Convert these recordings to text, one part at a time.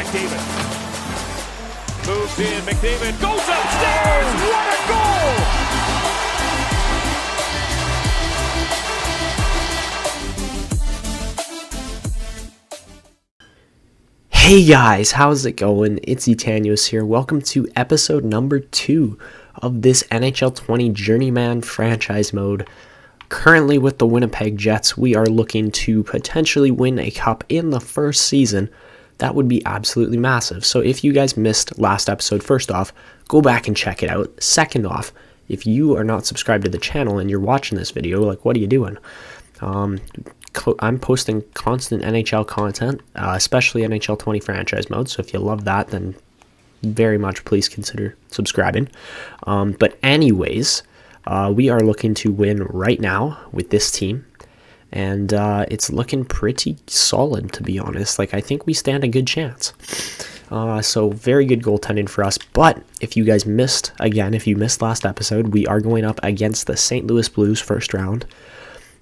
McDavid. Moves in, McDavid goes upstairs! What a goal! Hey guys, how's it going? It's Etanyos here. Welcome to episode number 2 of this NHL 20 Journeyman franchise mode. Currently with the Winnipeg Jets, we are looking to potentially win a cup in the first season. That would be absolutely massive. So if you guys missed last episode, first off, go back and check it out. Second off, if you are not subscribed to the channel and you're watching this video, like, what are you doing? I'm posting constant NHL content, especially NHL 20 franchise mode. So if you love that, then very much please consider subscribing. But anyways, we are looking to win right now with this team. And it's looking pretty solid, to be honest. Like, I think we stand a good chance. So very good goaltending for us. But if you guys missed, again, if you missed last episode, we are going up against the St. Louis Blues first round.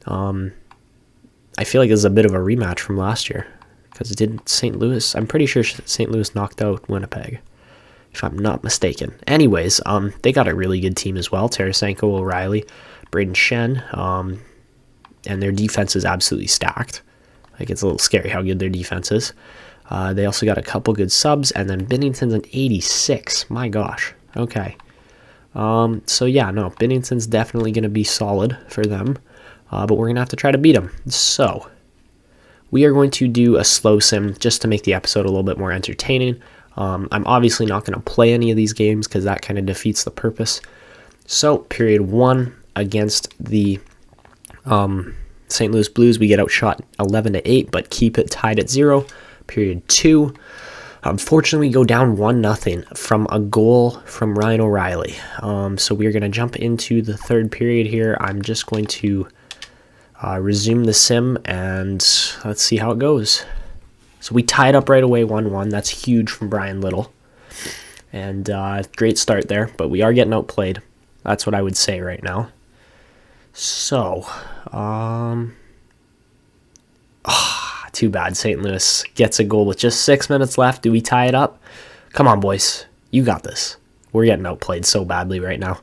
I feel like this is a bit of a rematch from last year, because it did St. Louis. I'm pretty sure St. Louis knocked out Winnipeg, if I'm not mistaken. Anyways, they got a really good team as well. Tarasenko, O'Reilly, Braden Shen, and their defense is absolutely stacked. Like, it's a little scary how good their defense is. They also got a couple good subs, and then Binnington's an 86. My gosh. Okay. So yeah, no, Binnington's definitely going to be solid for them. But we're going to have to try to beat them. So, we are going to do a slow sim just to make the episode a little bit more entertaining. I'm obviously not going to play any of these games because that kind of defeats the purpose. So, period 1 against the St. Louis Blues, we get outshot 11-8, but keep it tied at 0. Period 2, unfortunately, we go down 1-0 from a goal from Ryan O'Reilly. So, we're going to jump into the third period here. I'm just going to resume the sim, and let's see how it goes. So we tied up right away 1-1. That's huge from Brian Little. And great start there, but we are getting outplayed. That's what I would say right now. So, too bad. St. Louis gets a goal with just 6 minutes left. Do we tie it up? Come on, boys. You got this. We're getting outplayed so badly right now.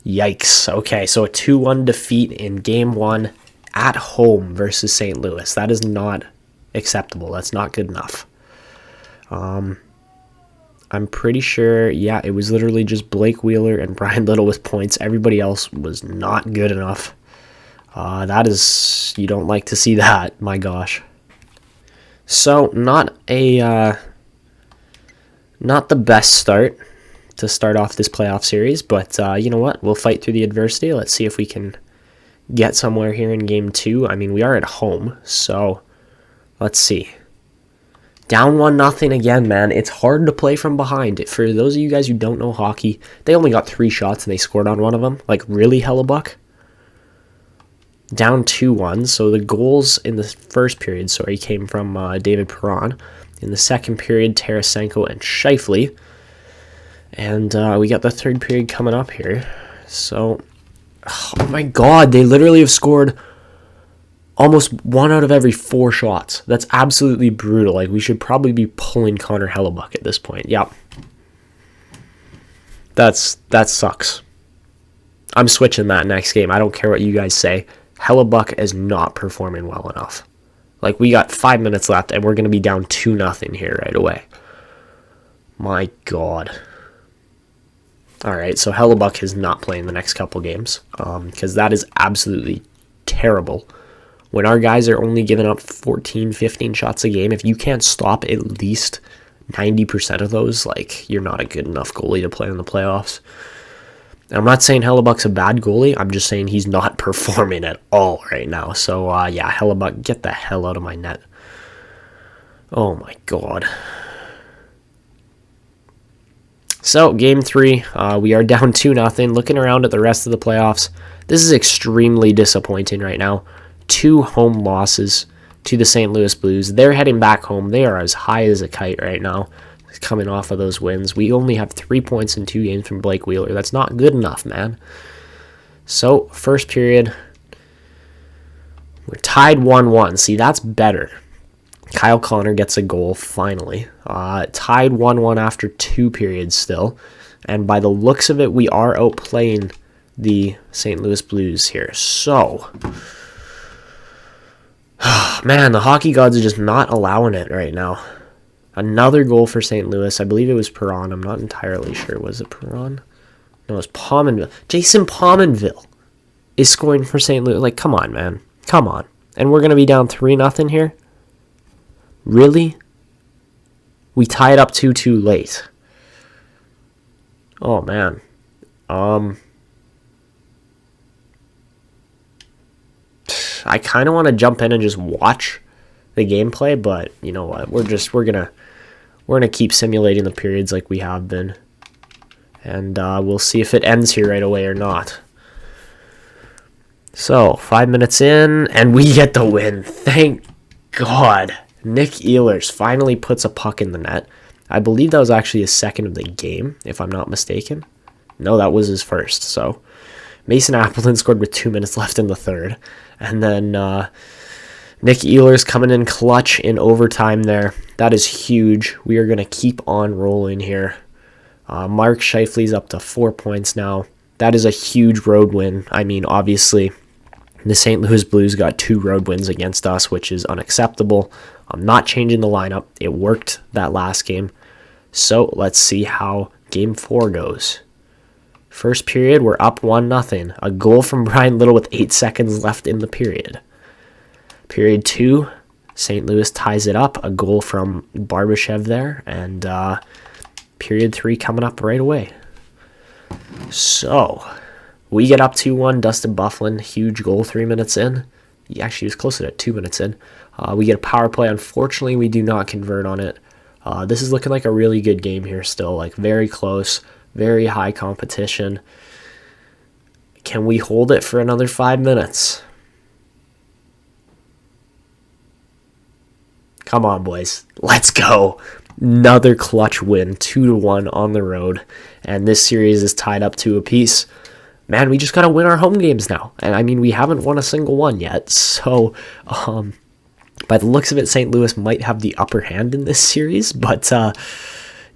Yikes. Okay, so a 2-1 defeat in Game 1 at home versus St. Louis. That is not acceptable. That's not good enough. I'm pretty sure, yeah, it was literally just Blake Wheeler and Brian Little with points. Everybody else was not good enough. That is, you don't like to see that. My gosh. So, not the best start to start off this playoff series, but you know what? We'll fight through the adversity. Let's see if we can get somewhere here in Game 2. I mean, we are at home, so let's see. Down 1-0 again, man. It's hard to play from behind. For those of you guys who don't know hockey, they only got 3 shots and they scored on one of them. Like, really, Hellebuck? Down 2-1, so the goals in the first period, came from David Perron. In the second period, Tarasenko and Scheifele. And we got the third period coming up here. So, oh my god, they literally have scored almost 1 out of every 4 shots. That's absolutely brutal. Like, we should probably be pulling Connor Hellebuck at this point. Yep. That sucks. I'm switching that next game. I don't care what you guys say. Hellebuck is not performing well enough. Like, we got 5 minutes left, and we're going to be down 2-0 here right away. My god. Alright, so Hellebuck is not playing the next couple games, because that is absolutely terrible. When our guys are only giving up 14, 15 shots a game, if you can't stop at least 90% of those, like, you're not a good enough goalie to play in the playoffs. And I'm not saying Hellebuck's a bad goalie, I'm just saying he's not performing at all right now. So, yeah, Hellebuck, get the hell out of my net. Oh my god. So, Game 3, we are down 2-0. Looking around at the rest of the playoffs, this is extremely disappointing right now. 2 home losses to the St. Louis Blues. They're heading back home. They are as high as a kite right now, coming off of those wins. We only have 3 points in 2 games from Blake Wheeler. That's not good enough, man. So, first period, we're tied 1-1. See, that's better. Kyle Connor gets a goal finally. Tied 1-1 after 2 periods still. And by the looks of it, we are outplaying the St. Louis Blues here. So, man, the hockey gods are just not allowing it right now. Another goal for St. Louis. I believe it was Perron. I'm not entirely sure. Was it Perron? No, it was Pominville. Jason Pominville is scoring for St. Louis. Like, come on, man. Come on. And we're going to be down 3-0 here? Really? We tied up 2-2 late. Oh, man. I kind of want to jump in and just watch the gameplay, but you know what? We're gonna keep simulating the periods like we have been, and we'll see if it ends here right away or not. So 5 minutes in, and we get the win. Thank God. Nick Ehlers finally puts a puck in the net. I believe that was actually his second of the game, if I'm not mistaken. No, that was his first. So Mason Appleton scored with 2 minutes left in the third. And then Nick Ehlers coming in clutch in overtime there. That is huge. We are going to keep on rolling here. Mark Scheifele's up to 4 points now. That is a huge road win. I mean, obviously, the St. Louis Blues got 2 road wins against us, which is unacceptable. I'm not changing the lineup. It worked that last game. So let's see how Game 4 goes. First period, we're up 1-0. A goal from Brian Little with 8 seconds left in the period. Period 2, St. Louis ties it up. A goal from Barbashev there. And period 3 coming up right away. So, we get up 2-1. Dustin Byfuglien, huge goal 3 minutes in. He actually was closer to 2 minutes in. We get a power play. Unfortunately, we do not convert on it. This is looking like a really good game here still. Like, very close. Very high competition. Can we hold it for another 5 minutes? Come on, boys. Let's go. Another clutch win. 2-1 on the road. And this series is tied up 2 apiece. Man, we just got to win our home games now. And I mean, we haven't won a single one yet. So, by the looks of it, St. Louis might have the upper hand in this series. But,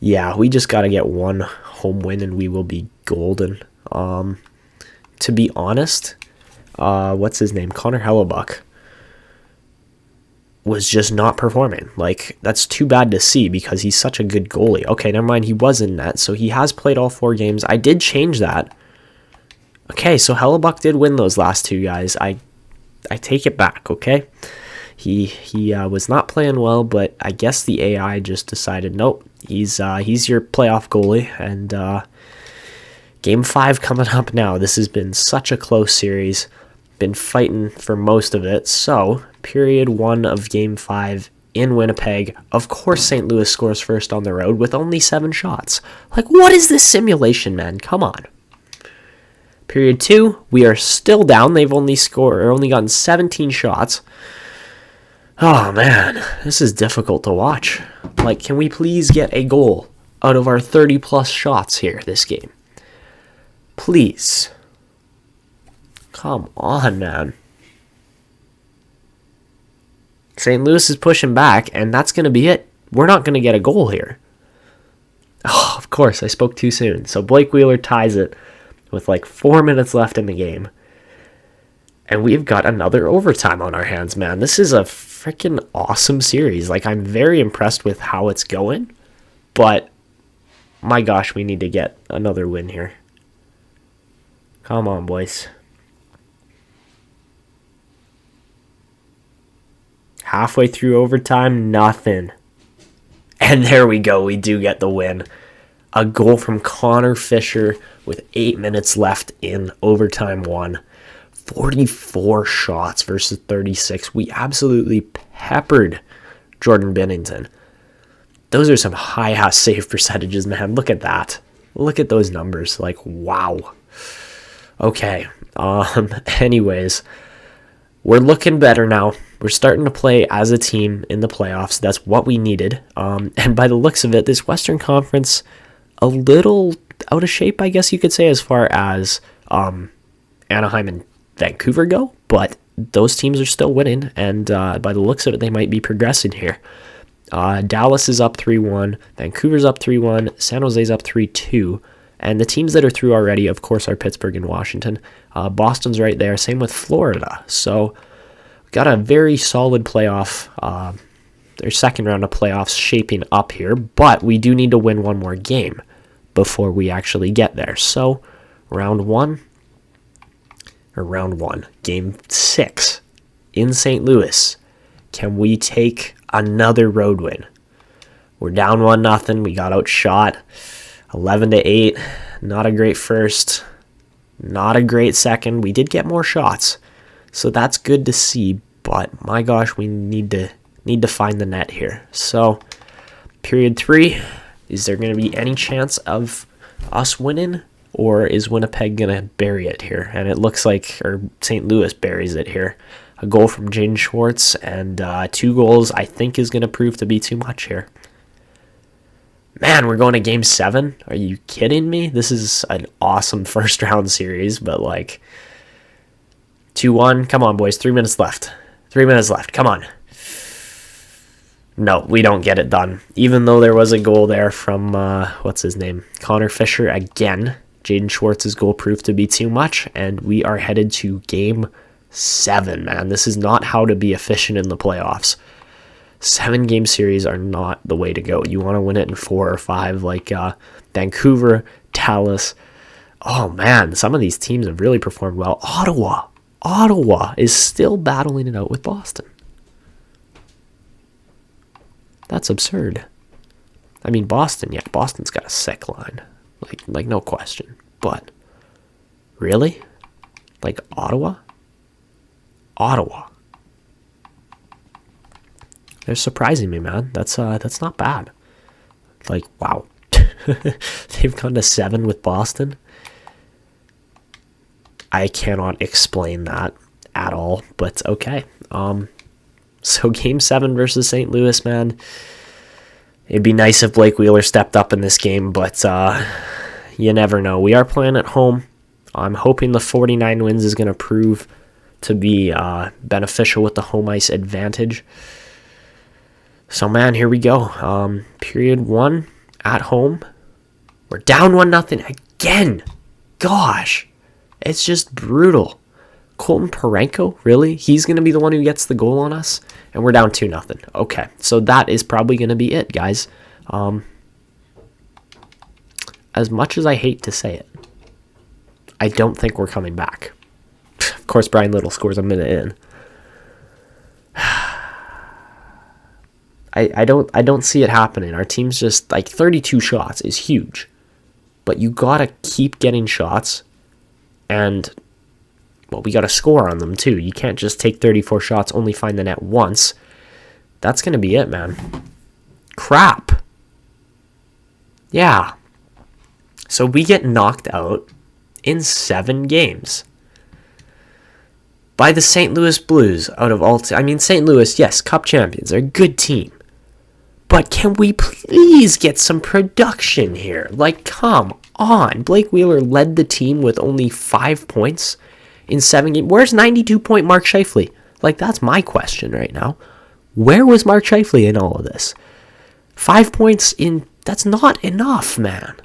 yeah, we just got to get one home win and we will be golden. To be honest, what's his name? Connor Hellebuck was just not performing. Like, that's too bad to see because he's such a good goalie. Okay, never mind, he was in net, so he has played all 4 games. I did change that. Okay, so Hellebuck did win those last 2 guys. I take it back, okay? He was not playing well, but I guess the AI just decided, nope, he's your playoff goalie. And Game 5 coming up now. This has been such a close series. Been fighting for most of it. So, period 1 of Game 5 in Winnipeg. Of course, St. Louis scores first on the road with only 7 shots. Like, what is this simulation, man? Come on. Period 2, we are still down. They've only gotten 17 shots. Oh, man, this is difficult to watch. Like, can we please get a goal out of our 30-plus shots here this game? Please. Come on, man. St. Louis is pushing back, and that's going to be it. We're not going to get a goal here. Oh, of course, I spoke too soon. So Blake Wheeler ties it with like 4 minutes left in the game. And we've got another overtime on our hands, man. This is a freaking awesome series. Like, I'm very impressed with how it's going. But, my gosh, we need to get another win here. Come on, boys. Halfway through overtime, nothing. And there we go. We do get the win. A goal from Connor Fisher with 8 minutes left in overtime 1. 44 shots versus 36. We absolutely peppered Jordan Binnington. Those are some high-ass save percentages, man. Look at that. Look at those numbers. Like, wow. Okay. Anyways, we're looking better now. We're starting to play as a team in the playoffs. That's what we needed. And by the looks of it, this Western Conference, a little out of shape, I guess you could say, as far as Anaheim and Vancouver go, but those teams are still winning, and by the looks of it, they might be progressing here. Dallas is up 3-1, Vancouver's up 3-1, San Jose's up 3-2, and the teams that are through already, of course, are Pittsburgh and Washington. Boston's right there, same with Florida. So, got a very solid playoff, their second round of playoffs shaping up here, but we do need to win one more game before we actually get there. So, round one, game 6 in St. Louis. Can we take another road win? We're down 1-0. We got outshot 11-8. Not a great first. Not a great second. We did get more shots, so that's good to see. But my gosh, we need to find the net here. So, period 3. Is there going to be any chance of us winning, or is Winnipeg going to bury it here? And it looks like, or St. Louis buries it here. A goal from Jaden Schwartz and 2 goals, I think, is going to prove to be too much here. Man, we're going to Game 7? Are you kidding me? This is an awesome first round series, but 2-1. Come on, boys. 3 minutes left. 3 minutes left. Come on. No, we don't get it done. Even though there was a goal there from, what's his name? Connor Fisher again. Jaden Schwartz's goal proved to be too much, and we are headed to Game 7, man. This is not how to be efficient in the playoffs. 7-game series are not the way to go. You want to win it in 4 or 5, like Vancouver, Dallas. Oh, man, some of these teams have really performed well. Ottawa is still battling it out with Boston. That's absurd. I mean, Boston's got a sick line. Like no question. But, really? Ottawa? They're surprising me, man. That's not bad. Wow. They've gone to 7 with Boston. I cannot explain that at all, but okay. So Game 7 versus St. Louis, man. It'd be nice if Blake Wheeler stepped up in this game, but you never know. We are playing at home. I'm hoping the 49 wins is going to prove to be beneficial with the home ice advantage. So, man, here we go. Period 1 at home. We're down 1-0 again. Gosh, it's just brutal. Colton Parenko, really? He's going to be the one who gets the goal on us? And we're down 2-0. Okay, so that is probably going to be it, guys. As much as I hate to say it, I don't think we're coming back. Of course, Brian Little scores a minute in. I don't see it happening. Our team's just 32 shots is huge, but you gotta keep getting shots, and we gotta score on them too. You can't just take 34 shots, only find the net once. That's gonna be it, man. Crap. Yeah. So we get knocked out in 7 games by the St. Louis Blues out of all. St. Louis, yes, Cup champions. They're a good team. But can we please get some production here? Come on. Blake Wheeler led the team with only 5 points in 7 games. Where's 92-point Mark Scheifele? That's my question right now. Where was Mark Scheifele in all of this? 5 points in... That's not enough, man.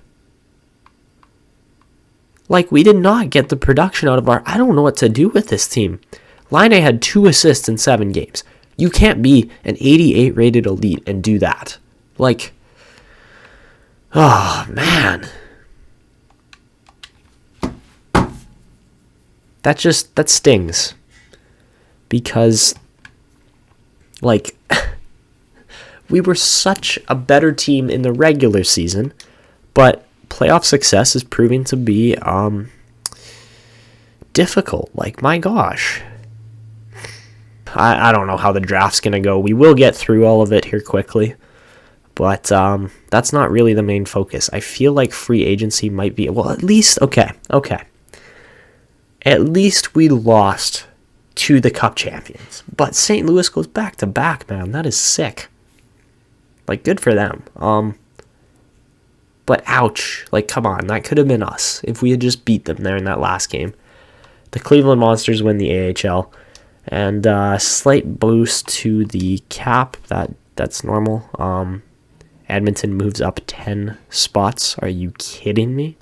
We did not get the production out of our... I don't know what to do with this team. Line A had 2 assists in 7 games. You can't be an 88 rated elite and do that. Oh, man. That stings. Because, we were such a better team in the regular season, but playoff success is proving to be difficult. My gosh. I don't know how the draft's going to go. We will get through all of it here quickly, but that's not really the main focus. I feel like free agency might be... Well, at least... Okay. At least we lost to the Cup champions. But St. Louis goes back-to-back, man. That is sick. Good for them. But ouch. Come on. That could have been us if we had just beat them there in that last game. The Cleveland Monsters win the AHL. And slight boost to the cap. That's normal. Edmonton moves up 10 spots. Are you kidding me?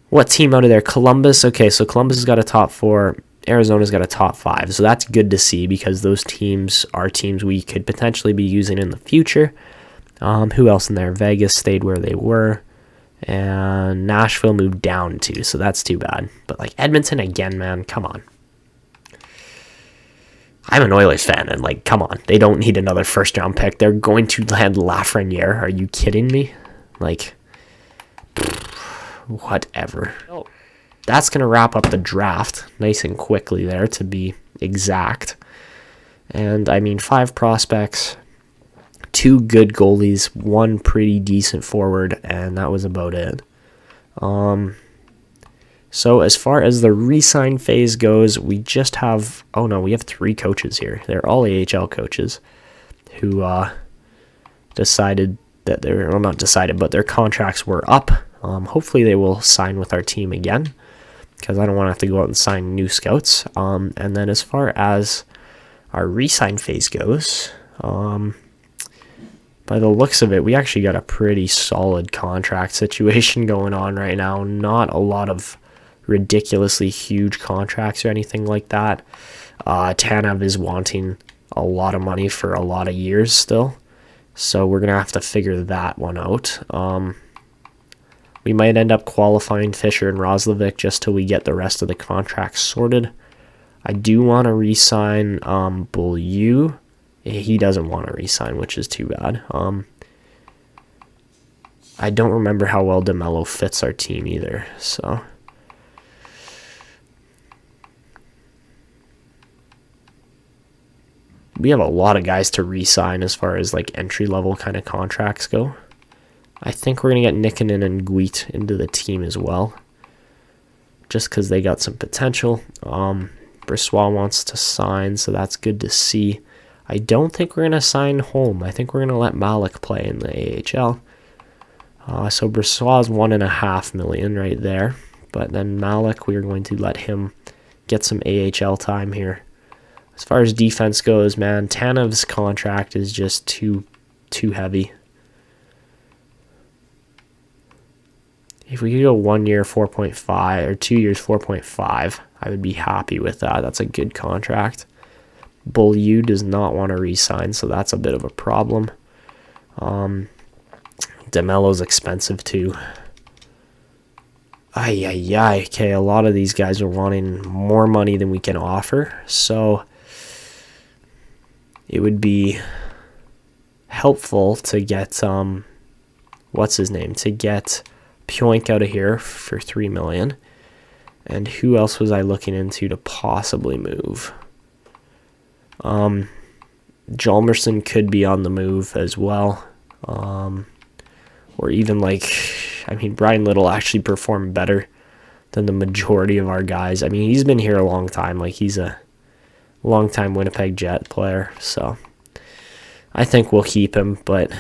What team out of there? Columbus. Okay, so Columbus has got a top 4. Arizona's got a top 5. So that's good to see because those teams are teams we could potentially be using in the future. Who else in there? Vegas stayed where they were. And Nashville moved down too, so that's too bad. But like Edmonton again, man, come on. I'm an Oilers fan, and like, come on. They don't need another first-round pick. They're going to land Lafreniere. Are you kidding me? Like, whatever. That's going to wrap up the draft nice and quickly there, to be exact. And, I mean, 5 prospects, 2 good goalies, 1 pretty decent forward, and that was about it. So as far as the re-sign phase goes, we just have, we have 3 coaches here. They're all AHL coaches who decided that their contracts were up. Hopefully they will sign with our team again, because I don't want to have to go out and sign new scouts. And then as far as our re-sign phase goes, by the looks of it, we actually got a pretty solid contract situation going on right now. Not a lot of ridiculously huge contracts or anything like that. Tanev is wanting a lot of money for a lot of years still, so we're gonna have to figure that one out. We might end up qualifying Fisher and Roslovic just till we get the rest of the contracts sorted. I do want to re-sign Beaulieu. He doesn't want to re-sign, which is too bad. I don't remember how well DeMello fits our team either, so we have a lot of guys to re-sign as far as like entry-level kind of contracts go. I think we're going to get Nikkanen and Guit into the team as well, just because they got some potential. Brissois wants to sign, so that's good to see. I don't think we're going to sign Holm. I think we're going to let Malik play in the AHL. So Brissois is $1.5 million right there. But then Malik, we are going to let him get some AHL time here. As far as defense goes, man, Tanev's contract is just too heavy. If we could go 1 year 4.5 or 2 years 4.5, I would be happy with that. That's a good contract. Beaulieu does not want to re-sign, so that's a bit of a problem. DeMello's expensive too. Okay, a lot of these guys are wanting more money than we can offer, so it would be helpful to get what's his name, to get Pionk out of here for $3 million. And who else was I looking into to possibly move? Hjalmarsson could be on the move as well. Or even Brian Little actually performed better than the majority of our guys. I mean, he's been here a long time. Like, he's a long-time Winnipeg Jet player. So I think we'll keep him. But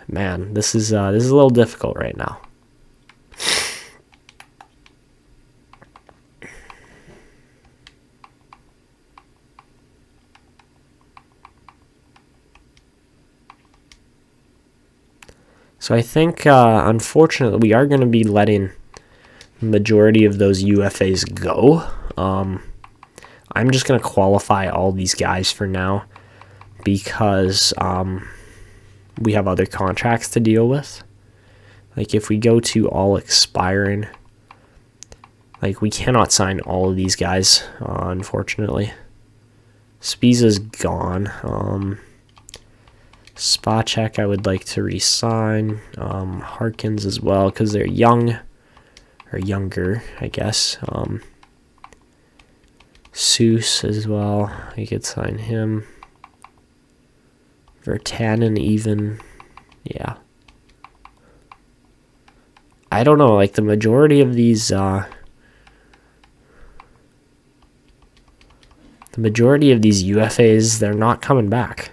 man, this is a little difficult right now. So I think, unfortunately, we are going to be letting the majority of those UFAs go. I'm just going to qualify all these guys for now because we have other contracts to deal with. Like, if we go to all expiring, like, we cannot sign all of these guys, unfortunately. Spiza's gone. Spacek I would like to re-sign. Harkins as well, because they're young, or younger, I guess. Seuss as well, I could sign him. Virtanen even, yeah. I don't know, like the majority of these, UFAs, they're not coming back.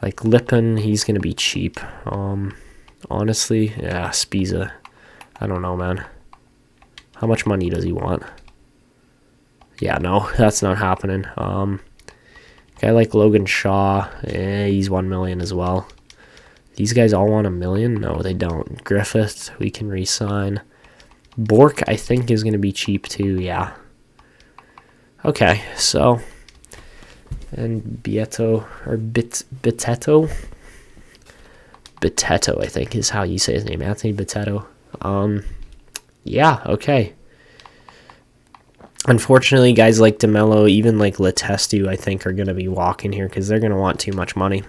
Like Lippin, he's going to be cheap. Honestly, yeah, Spiza. I don't know, man. How much money does he want? Yeah, no, that's not happening. Guy like Logan Shaw, he's 1 million as well. These guys all want 1 million? No, they don't. Griffith, we can re-sign. Bork, I think, is going to be cheap too, yeah. Okay, so... And Bitetto, I think, is how you say his name. Anthony Bitetto. Yeah, okay. Unfortunately, guys like DeMello, even like Letestu, I think, are going to be walking here because they're going to want too much money.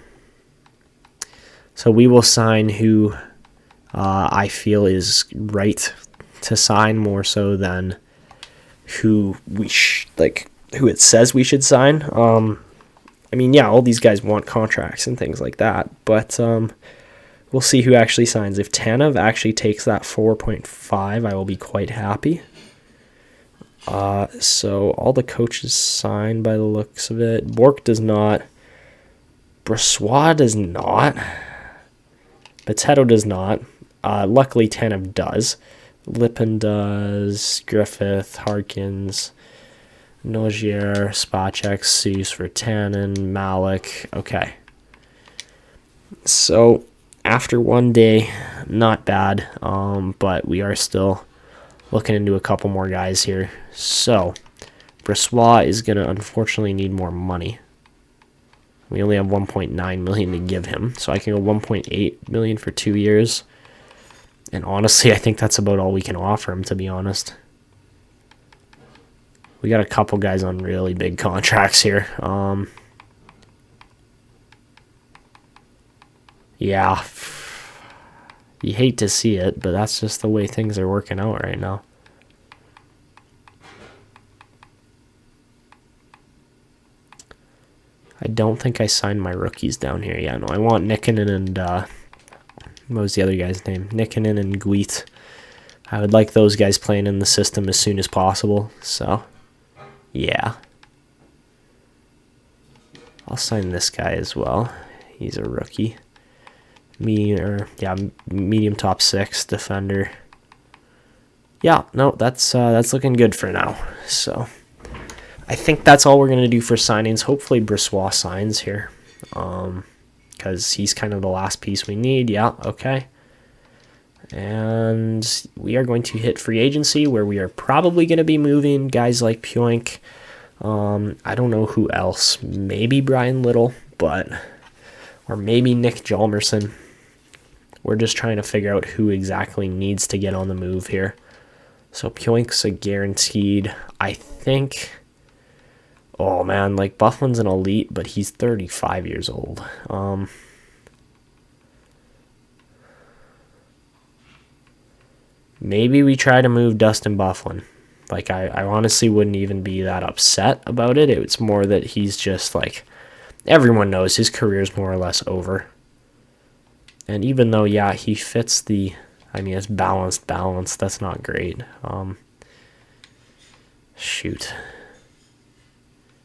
So we will sign who I feel is right to sign more so than who who it says we should sign. I mean, yeah, all these guys want contracts and things like that, but we'll see who actually signs. If Tanev actually takes that 4.5, I will be quite happy. So all the coaches sign by the looks of it. Bork does not. Brossoit does not. Bitetto does not. Luckily, Tanev does. Lippin does. Griffith, Harkins, Nogier, Spacek, Seuss for Tannen, Malik. Okay. So after one day, not bad. But we are still looking into a couple more guys here. So Brossoit is going to unfortunately need more money. We only have 1.9 million to give him, so I can go 1.8 million for 2 years. And honestly, I think that's about all we can offer him, to be honest. We got a couple guys on really big contracts here. Yeah. You hate to see it, but that's just the way things are working out right now. I don't think I signed my rookies down here. Yeah, no, I want Nikkanen and, what was the other guy's name? Nikkanen and Guit. I would like those guys playing in the system as soon as possible, so, yeah. I'll sign this guy as well. He's a rookie. Medium top 6 defender. Yeah, no, that's looking good for now, so... I think that's all we're going to do for signings. Hopefully Brossoit signs here because he's kind of the last piece we need. Yeah, okay. And we are going to hit free agency where we are probably going to be moving guys like Puink. I don't know who else. Maybe Brian Little, or maybe Nick Hjalmarsson. We're just trying to figure out who exactly needs to get on the move here. So Puink's a guaranteed, I think... Oh, man, like, Bufflin's an elite, but he's 35 years old. Maybe we try to move Dustin Bufflin. Like, I honestly wouldn't even be that upset about it. It's more that he's just, like, everyone knows his career's more or less over. And even though, yeah, he fits the... I mean, it's balanced. That's not great. Shoot.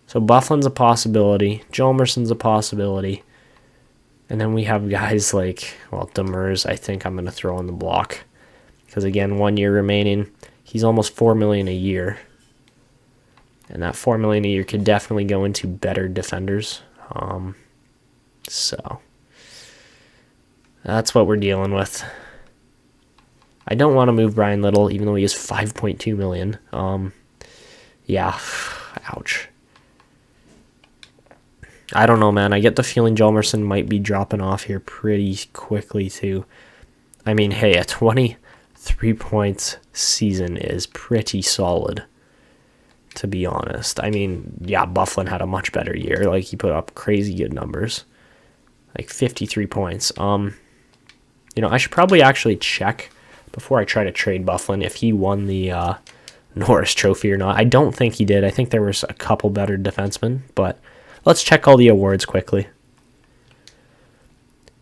So Bufflin's a possibility. Hjalmarsson's a possibility. And then we have guys like, well, Demers, I think I'm going to throw on the block. Because, again, 1 year remaining. He's almost $4 million a year. And that $4 million a year could definitely go into better defenders. So that's what we're dealing with. I don't want to move Brian Little, even though he is $5.2 million. Yeah, ouch. I don't know, man. I get the feeling Hjalmarsson might be dropping off here pretty quickly, too. I mean, hey, a 23-point season is pretty solid, to be honest. I mean, yeah, Bufflin had a much better year. Like, he put up crazy good numbers. Like, 53 points. I should probably actually check before I try to trade Bufflin if he won the Norris Trophy or not. I don't think he did. I think there was a couple better defensemen, but... Let's check all the awards quickly.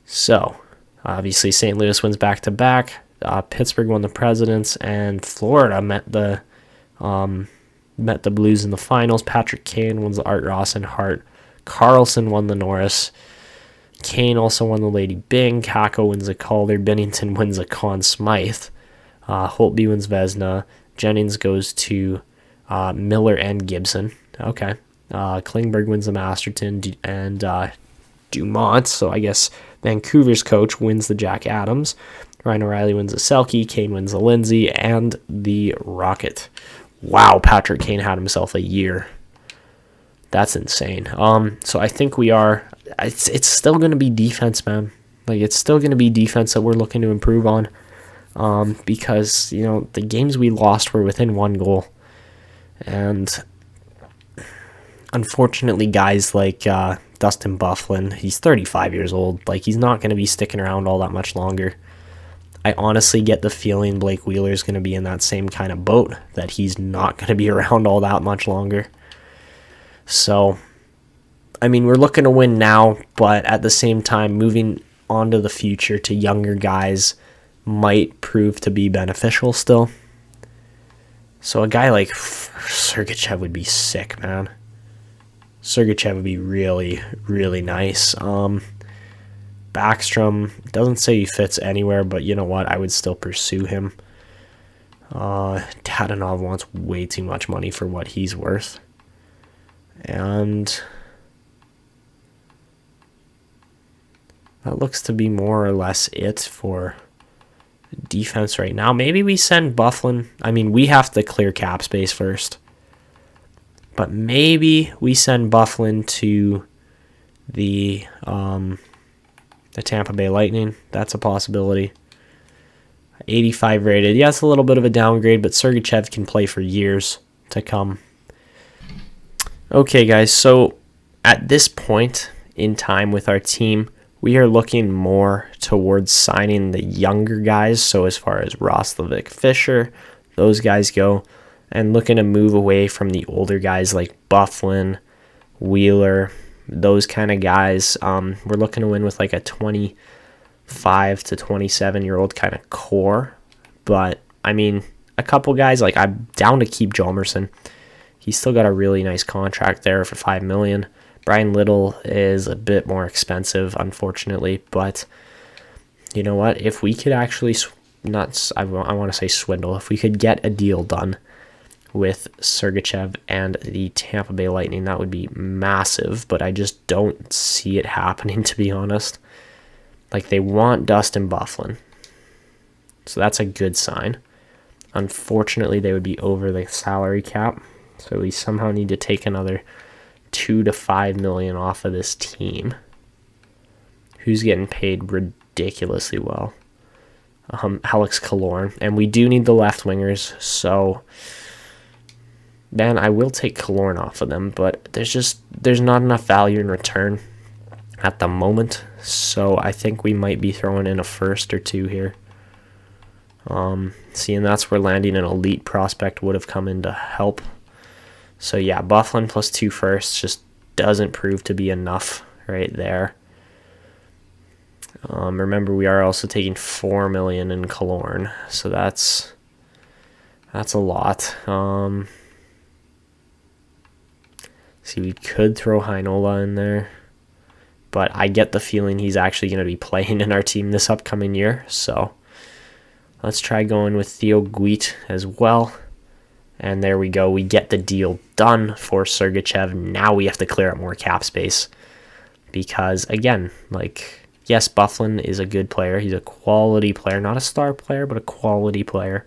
So, obviously, St. Louis wins back-to-back. Pittsburgh won the Presidents, and Florida met the Blues in the finals. Patrick Kane wins the Art Ross and Hart. Carlson won the Norris. Kane also won the Lady Byng. Kakko wins the Calder. Bennington wins the Conn Smythe. Holtby wins Vezina. Jennings goes to Miller and Gibson. Okay. Klingberg wins the Masterton and Dumont. So I guess Vancouver's coach wins the Jack Adams. Ryan O'Reilly wins the Selke. Kane wins the Lindsay and the Rocket. Wow, Patrick Kane had himself a year. That's insane. So I think we are. It's still going to be defense, man. Like, it's still going to be defense that we're looking to improve on. Because, you know, the games we lost were within 1 goal. And unfortunately, guys like Dustin Byfuglien, he's 35 years old. Like, he's not going to be sticking around all that much longer. I honestly get the feeling Blake Wheeler's going to be in that same kind of boat, that he's not going to be around all that much longer. So, I mean, we're looking to win now, but at the same time, moving on to the future to younger guys might prove to be beneficial still. So a guy like Sergachev would be sick, man. Sergachev would be really, really nice. Backstrom, doesn't say he fits anywhere, but you know what? I would still pursue him. Tatanov wants way too much money for what he's worth. And that looks to be more or less it for defense right now. Maybe we send Byfuglien. I mean, we have to clear cap space first. But maybe we send Byfuglien to the Tampa Bay Lightning. That's a possibility. 85 rated. Yeah, it's a little bit of a downgrade, but Sergachev can play for years to come. Okay, guys, so at this point in time with our team, we are looking more towards signing the younger guys. So as far as Roslovic, Fisher, those guys go, and looking to move away from the older guys like Byfuglien, Wheeler, those kind of guys. We're looking to win with like a 25 to 27-year-old kind of core. But, I mean, a couple guys, like I'm down to keep Jomerson. He's still got a really nice contract there for $5 million. Brian Little is a bit more expensive, unfortunately, but you know what? If we could actually, I want to say swindle, if we could get a deal done with Sergachev and the Tampa Bay Lightning, that would be massive, but I just don't see it happening, to be honest. Like, they want Dustin Byfuglien, so that's a good sign. Unfortunately, they would be over the salary cap, so we somehow need to take another $2 to $5 million off of this team, who's getting paid ridiculously well. Alex Killorn, and we do need the left wingers, so man, I will take Killorn off of them, but there's not enough value in return at the moment, so I think we might be throwing in a first or two here. Seeing that's where landing an elite prospect would have come in to help. So yeah, Byfuglien plus 2 firsts just doesn't prove to be enough right there. Remember, we are also taking $4 million in Killorn, so that's a lot. See, we could throw Heinola in there, but I get the feeling he's actually going to be playing in our team this upcoming year. So let's try going with Theo Guit as well. And there we go. We get the deal done for Sergachev. Now we have to clear up more cap space. Because, again, like, yes, Byfuglien is a good player. He's a quality player. Not a star player, but a quality player.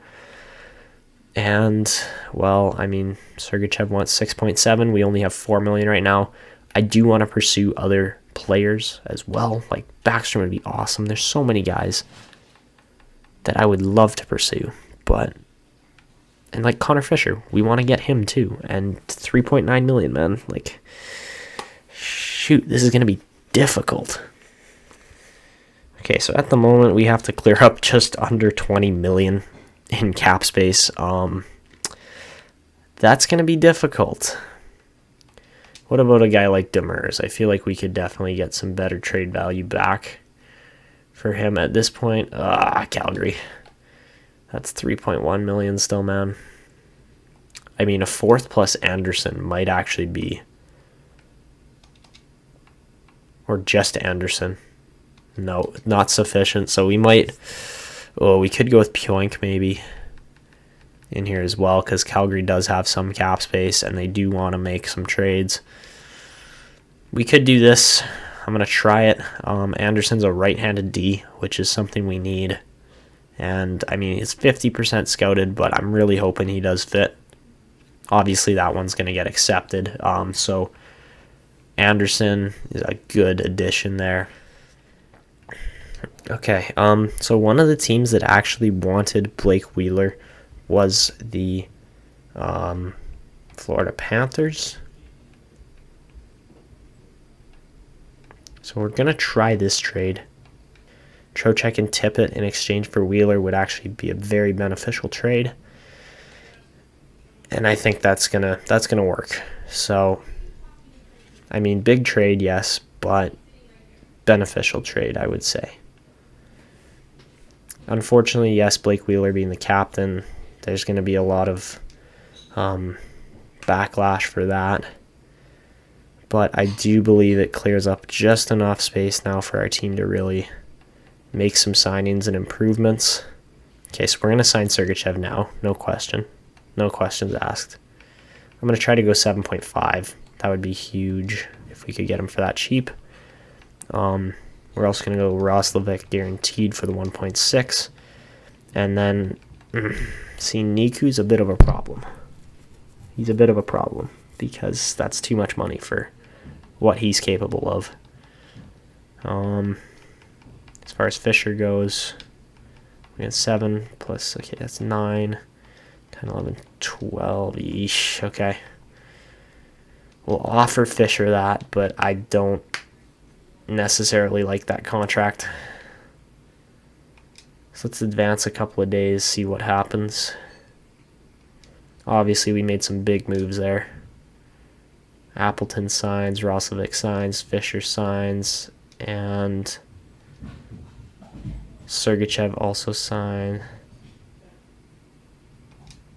And, well, I mean, Sergachev wants 6.7. We only have $4 million right now. I do want to pursue other players as well. Like, Backstrom would be awesome. There's so many guys that I would love to pursue. But, and like Connor Fisher, we want to get him too. And $3.9 million, man. Like, shoot, this is going to be difficult. Okay, so at the moment, we have to clear up just under $20 million in cap space. That's going to be difficult. What about a guy like Demers? I feel like we could definitely get some better trade value back for him at this point. Calgary. That's $3.1 million still, man. I mean, a fourth plus Anderson might actually be, or just Anderson. No, not sufficient. So we might, we could go with Pioink maybe. in here as well, because Calgary does have some cap space and they do want to make some trades. We could do this. I'm going to try it. Anderson's a right-handed D, which is something we need. And, I mean, it's 50% scouted, but I'm really hoping he does fit. Obviously, that one's going to get accepted. So, Anderson is a good addition there. Okay, so one of the teams that actually wanted Blake Wheeler was the Florida Panthers. So we're going to try this trade. Trocheck and Tippett in exchange for Wheeler would actually be a very beneficial trade. And I think that's gonna work. So, I mean, big trade, yes, but beneficial trade, I would say. Unfortunately, yes, Blake Wheeler being the captain, there's going to be a lot of backlash for that. But I do believe it clears up just enough space now for our team to really make some signings and improvements. Okay, so we're going to sign Sergachev now. No question. No questions asked. I'm going to try to go 7.5. That would be huge if we could get him for that cheap. We're also going to go Roslovic guaranteed for the 1.6. And then, see, Niku's a bit of a problem. He's a bit of a problem because that's too much money for what he's capable of. As far as Fisher goes, we got 7 plus, okay, that's 9, 10, 11, 12, yeesh, okay. We'll offer Fisher that, but I don't necessarily like that contract. So let's advance a couple of days, see what happens. Obviously, we made some big moves there. Appleton signs, Roslovic signs, Fisher signs, and Sergachev also signed.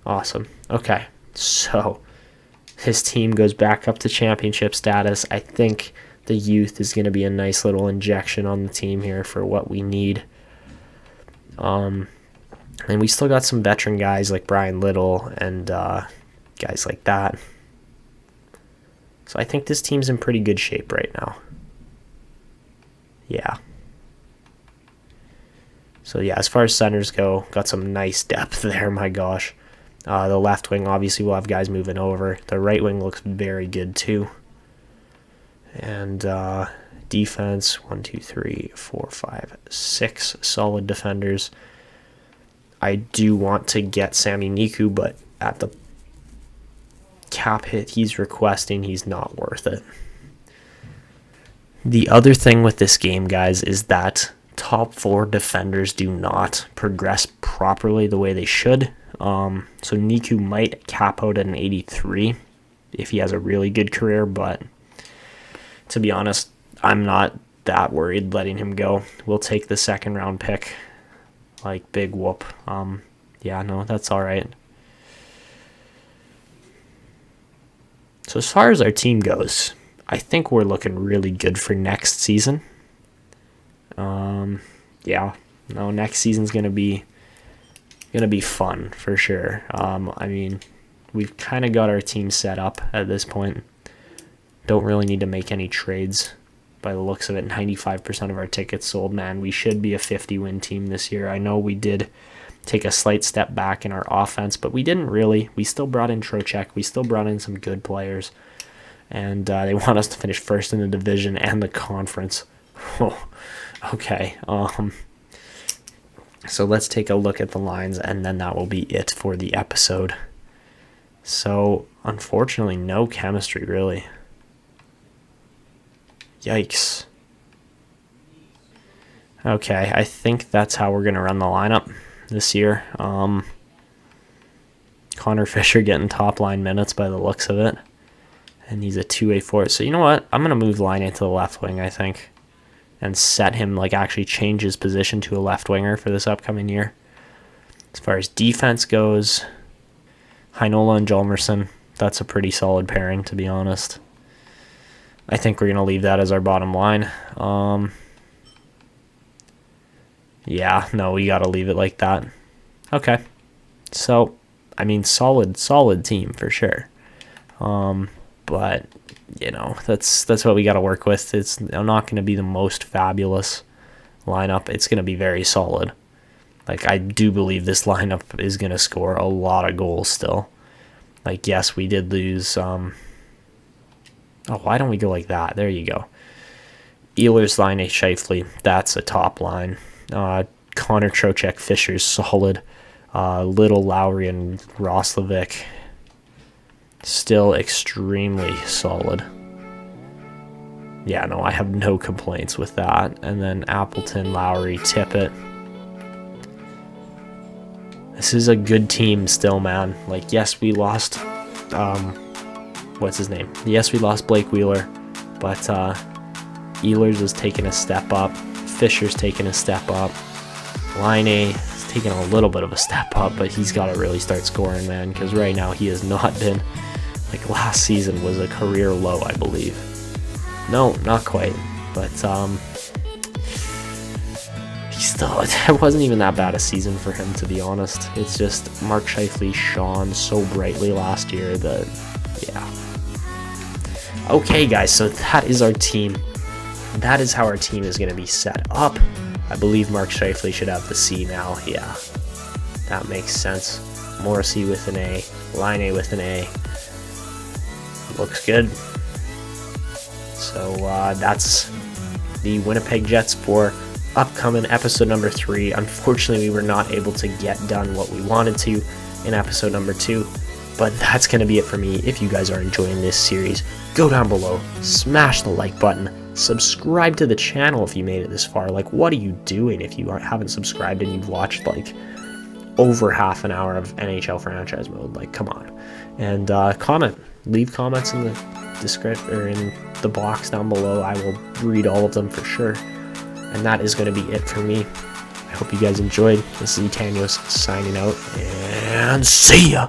Awesome. Okay, so his team goes back up to championship status. I think the youth is going to be a nice little injection on the team here for what we need. And we still got some veteran guys like Brian Little and guys like that. So I think this team's in pretty good shape right now. Yeah. So yeah, as far as centers go, got some nice depth there, my gosh. The left wing, obviously, we'll have guys moving over. The right wing looks very good too. And defense, 1, 2, 3, 4, 5, 6 solid defenders. I do want to get Sami Niku, but at the cap hit he's requesting, he's not worth it. The other thing with this game, guys, is that top 4 defenders do not progress properly the way they should. So Niku might cap out at an 83 if he has a really good career, but to be honest, I'm not that worried letting him go. We'll take the second round pick. Like, big whoop. Yeah, no, that's all right. So as far as our team goes, I think we're looking really good for next season. Yeah, no, next season's gonna be fun for sure. I mean, we've kind of got our team set up at this point. Don't really need to make any trades. By the looks of it, 95% of our tickets sold, man. We should be a 50-win team this year. I know we did take a slight step back in our offense, but we didn't really. We still brought in Trocheck. We still brought in some good players. And they want us to finish first in the division and the conference. Oh, okay. So let's take a look at the lines, and then that will be it for the episode. So, unfortunately, no chemistry, really. Yikes. Okay, I think that's how we're going to run the lineup this year. Connor Fisher getting top line minutes by the looks of it. And he's a 2-way forward. So you know what? I'm going to move Line into the left wing, I think. And set him, like, actually change his position to a left winger for this upcoming year. As far as defense goes, Heinola and Jalmerson, that's a pretty solid pairing, to be honest. I think we're going to leave that as our bottom line. Yeah, no, we got to leave it like that. Okay. So, I mean, solid team for sure. But you know, that's what we got to work with. It's not going to be the most fabulous lineup. It's going to be very solid. Like, I do believe this lineup is going to score a lot of goals still. Like, yes, we did lose. Oh, why don't we go like that? There you go. Ehlers, Line, Scheifele. That's a top line. Connor, Trocheck, Fisher's solid. Little, Lowry, and Roslovic still extremely solid. Yeah, no, I have no complaints with that. And then Appleton, Lowry, Tippett. This is a good team still, man. Like, yes, we lost, what's his name? Yes, we lost Blake Wheeler, but Ehlers is taking a step up. Fisher's taking a step up. Line A is taking a little bit of a step up, but he's got to really start scoring, man, because right now he has not been, like, last season was a career low, I believe. No, not quite, but it wasn't even that bad a season for him, to be honest. It's just Mark Scheifele shone so brightly last year that, yeah. Okay, guys, so that is our team. That is how our team is going to be set up. I believe Mark Scheifele should have the C now. Yeah, that makes sense. Morrissey with an A. Line A with an A. Looks good. So that's the Winnipeg Jets for upcoming episode number 3. Unfortunately, we were not able to get done what we wanted to in episode number 2, but that's going to be it for me. If you guys are enjoying this series, go down below, smash the like button, subscribe to the channel if you made it this far. Like, what are you doing if you haven't subscribed and you've watched like over half an hour of NHL franchise mode? Like, come on. And comment, leave comments in the description or in the box down below. I will read all of them for sure. And that is going to be it for me. I hope you guys enjoyed. This is Etanyos signing out, and see ya!